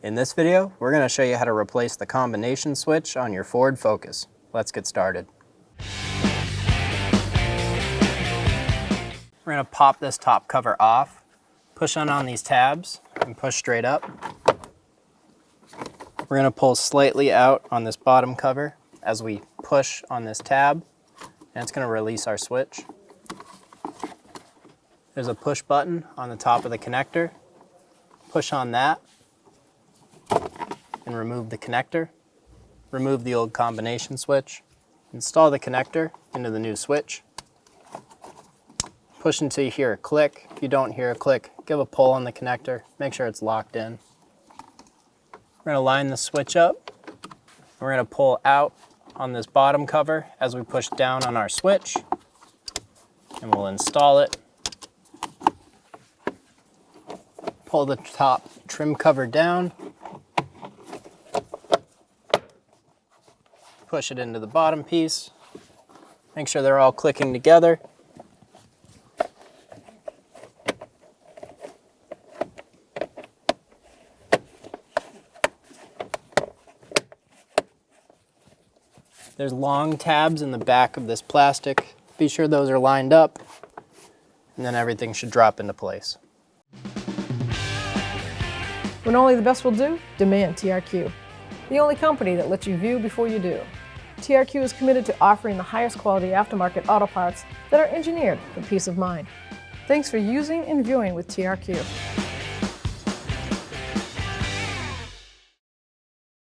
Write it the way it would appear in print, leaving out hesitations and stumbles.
In this video, we're going to show you how to replace the combination switch on your Ford Focus. Let's get started. We're going to pop this top cover off, push on these tabs, and push straight up. We're going to pull slightly out on this bottom cover as we push on this tab, and it's going to release our switch. There's a push button on the top of the connector. Push on that and remove the connector. Remove the old combination switch. Install the connector into the new switch. Push until you hear a click. If you don't hear a click, give a pull on the connector. Make sure it's locked in. We're going to line the switch up. We're going to pull out on this bottom cover as we push down on our switch, and we'll install it. Pull the top trim cover down. Push it into the bottom piece. Make sure they're all clicking together. There's long tabs in the back of this plastic. Be sure those are lined up, and then everything should drop into place. When only the best will do, demand TRQ. The only company that lets you view before you do. TRQ is committed to offering the highest quality aftermarket auto parts that are engineered for peace of mind. Thanks for using and viewing with TRQ.